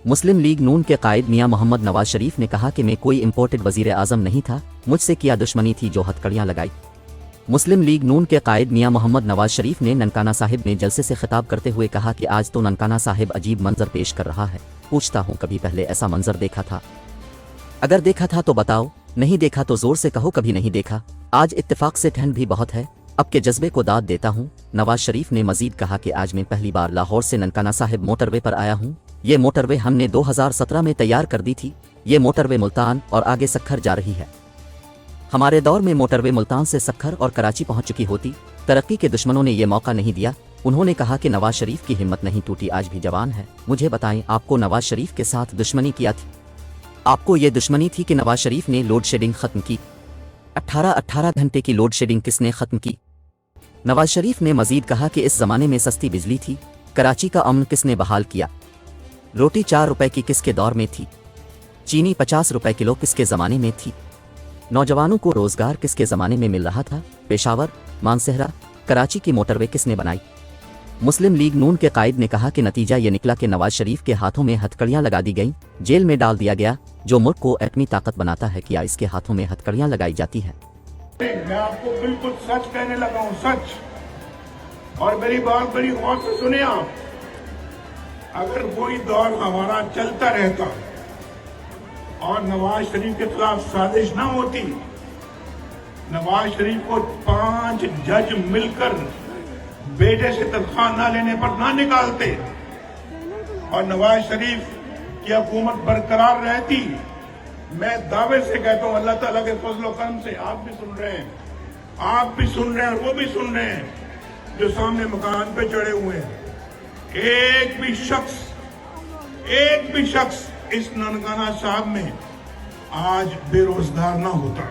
मुस्लिम league नून के कायद मियां मोहम्मद नवाज शरीफ ने कहा कि मैं कोई इम्पोर्टेड वजीर आजम नहीं था, मुझसे किया दुश्मनी थी जो हथकड़ियां लगाई। मुस्लिम लीग नून के कायद मियां मोहम्मद नवाज शरीफ ने ननकाना साहिब में जलसे से खिताब करते हुए कहा कि आज तो ननकाना साहिब अजीब मंजर पेश कर रहा है। पूछता हूँ, कभी पहले ऐसा मंजर देखा था? अगर देखा था तो बताओ, नहीं देखा तो जोर से कहो कभी नहीं देखा। आज इत्तेफाक से ठंड भी बहुत है, अब के जज्बे को दाद देता हूँ। नवाज शरीफ ने मजीद कहा कि आज मैं पहली बार लाहौर से ननकाना साहिब मोटरवे पर आया हूँ। ये मोटरवे हमने 2017 में तैयार कर दी थी। ये मोटरवे मुल्तान और आगे सक्खर जा रही है। हमारे दौर में मोटरवे मुल्तान से सक्खर और कराची पहुंच चुकी होती। तरक्की के दुश्मनों ने ये मौका नहीं दिया। उन्होंने कहा कि नवाज शरीफ की हिम्मत नहीं टूटी, आज भी जवान है। मुझे बताएं, आपको नवाज शरीफ के साथ दुश्मनी किया थी? आपको ये दुश्मनी थी कि नवाज शरीफ ने लोड शेडिंग खत्म की? 18 घंटे की लोड शेडिंग किसने खत्म की? नवाज शरीफ ने मजीद कहा कि इस जमाने में सस्ती बिजली थी। कराची का अमन किसने बहाल किया? रोटी 4 रुपए की किसके दौर में थी? चीनी 50 रुपए किलो किसके ज़माने में थी? नौजवानों को रोजगार किसके ज़माने में मिल रहा था? पेशावर, मानसहरा, कराची की मोटरवे किसने बनाई? मुस्लिम लीग नून के कायद ने कहा कि नतीजा ये निकला कि नवाज शरीफ के हाथों में हथकड़ियां लगा दी गईं, जेल में डाल दिया गया। जो मुल्क को एटमी ताकत बनाता है, क्या इसके हाथों में हथकड़ियां लगाई जाती हैं? मैं आपको बिल्कुल सच कहने लगा हूं, सच। और मेरी बात बड़ी गौर से सुने आप। अगर कोई दौर हमारा चलता रहता और नवाज शरीफ के खिलाफ साजिश ना होती, नवाज शरीफ को 5 जज मिलकर बेटे से तनख्वाह ना लेने पर ना निकालते और नवाज शरीफ की हुकूमत बरकरार रहती, मैं दावे से कहता हूं, अल्लाह ताला के फजल और करम से, आप भी सुन रहे हैं, आप भी सुन रहे हैं और वो भी सुन रहे हैं जो सामने मकान पे चढ़े हुए हैं। एक भी शख्स इस ननकाना साहब में आज बेरोजगार ना होता।